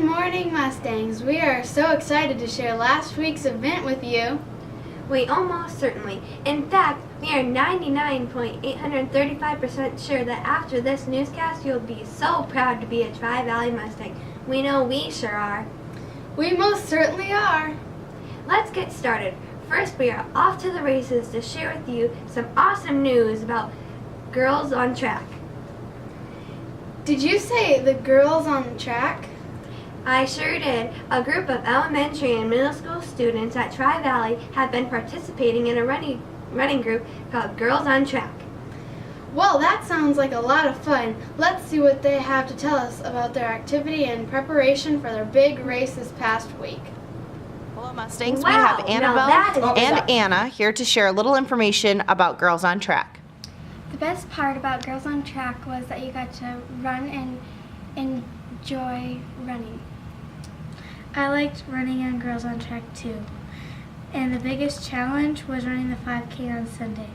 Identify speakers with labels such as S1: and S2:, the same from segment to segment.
S1: Good morning, Mustangs. We are so excited to share last week's event with you.
S2: We almost certainly. In fact, we are 99.835% sure that after this newscast, you'll be so proud to be a Tri-Valley Mustang. We know we sure are.
S1: We most certainly are.
S2: Let's get started. First, we are off to the races to share with you some awesome news about Girls on Track.
S1: Did you say the girls on track?
S2: I sure did. A group of elementary and middle school students at Tri-Valley have been participating in a running group called Girls on Track.
S1: Well, that sounds like a lot of fun. Let's see what they have to tell us about their activity and preparation for their big race this past week.
S3: Hello, Mustangs.
S2: Wow,
S3: We have Annabelle and
S2: that.
S3: Anna here to share a little information about Girls on Track.
S4: The best part about Girls on Track was that you got to run and enjoy running.
S5: I liked running on Girls on Track too. And the biggest challenge was running the 5K on Sunday.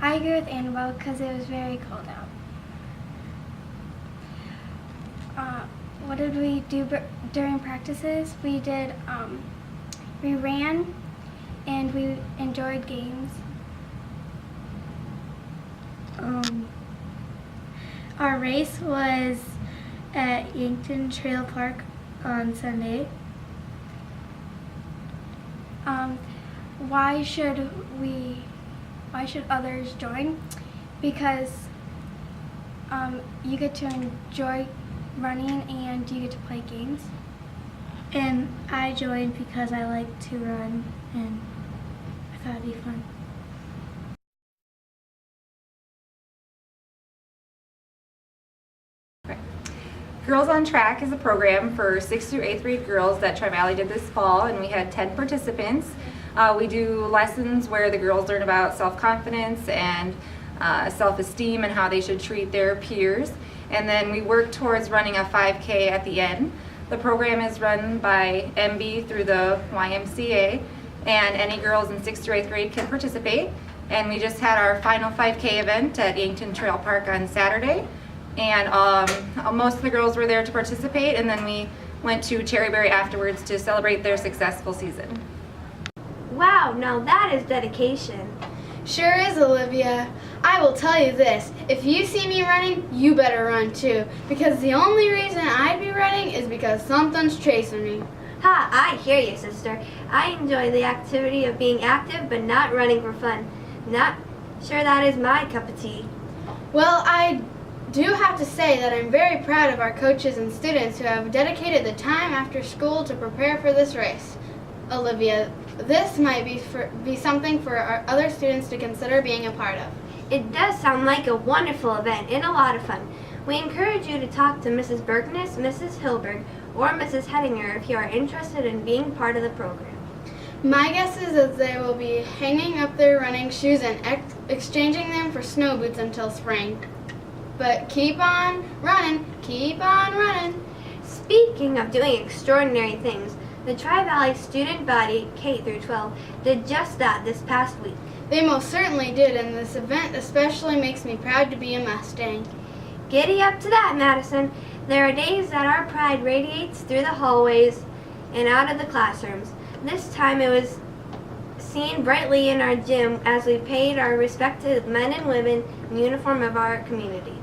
S4: I agree with Annabelle because it was very cold out. What did we do during practices? We ran and we enjoyed games.
S5: Our race was at Yankton Trail Park on Sunday.
S4: Why should others join? Because you get to enjoy running and you get to play games.
S5: And I joined because I like to run and I thought it'd be fun.
S6: Girls on Track is a program for 6th through 8th grade girls that Tri-Valley did this fall, and we had 10 participants. We do lessons where the girls learn about self-confidence and self-esteem and how they should treat their peers. And then we work towards running a 5K at the end. The program is run by MB through the YMCA, and any girls in 6th through 8th grade can participate. And we just had our final 5K event at Yankton Trail Park on Saturday. And most of the girls were there to participate, and then we went to Cherryberry afterwards to celebrate their successful season.
S2: Wow, now that is dedication.
S1: Sure is, Olivia. I will tell you this, if you see me running, you better run too, because the only reason I'd be running is because something's chasing me.
S2: Ha, I hear you, sister. I enjoy the activity of being active but not running for fun. Not sure that is my cup of tea.
S1: Well, I do have to say that I'm very proud of our coaches and students who have dedicated the time after school to prepare for this race. Olivia, this might be something for our other students to consider being a part of.
S2: It does sound like a wonderful event and a lot of fun. We encourage you to talk to Mrs. Berkness, Mrs. Hilberg, or Mrs. Hettinger if you are interested in being part of the program.
S1: My guess is that they will be hanging up their running shoes and exchanging them for snow boots until spring. But keep on running, keep on running.
S2: Speaking of doing extraordinary things, the Tri-Valley student body, K through 12, did just that this past week.
S1: They most certainly did, and this event especially makes me proud to be a Mustang.
S2: Giddy up to that, Madison. There are days that our pride radiates through the hallways and out of the classrooms. This time it was seen brightly in our gym as we paid our respect to the men and women in uniform of our community.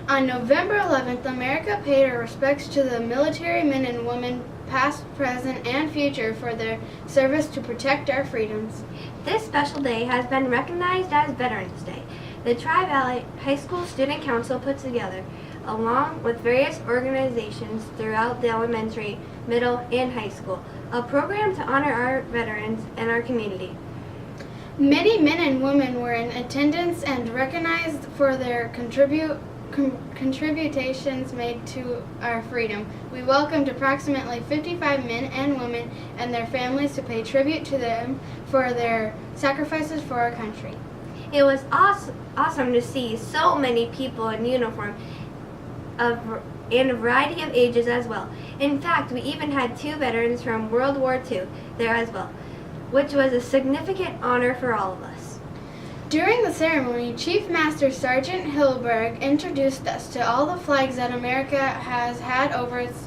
S1: On November 11th, America paid our respects to the military men and women, past, present, and future, for their service to protect our freedoms.
S2: This special day has been recognized as Veterans Day. The Tri-Valley High School Student Council put together, along with various organizations throughout the elementary, middle, and high school, a program to honor our veterans and our community.
S1: Many men and women were in attendance and recognized for their contributions made to our freedom. We welcomed approximately 55 men and women and their families to pay tribute to them for their sacrifices for our country.
S2: It was awesome to see so many people in uniform in a variety of ages as well. In fact, we even had 2 veterans from World War II there as well, which was a significant honor for all of us.
S1: During the ceremony, Chief Master Sergeant Hilberg introduced us to all the flags that America has had over its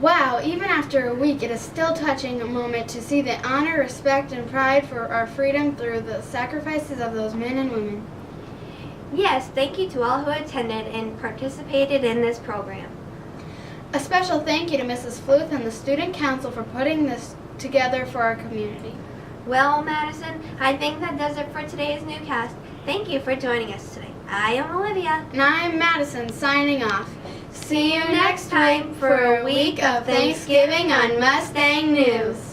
S1: Wow, even after a week, it is still touching a moment to see the honor, respect, and pride for our freedom through the sacrifices of those men and women.
S2: Yes, thank you to all who attended and participated in this program.
S1: A special thank you to Mrs. Fluth and the Student Council for putting this together for our community.
S2: Well, Madison, I think that does it for today's newscast. Thank you for joining us today. I am Olivia.
S1: And I'm Madison signing off. See you next time for a week of Thanksgiving on Mustang News.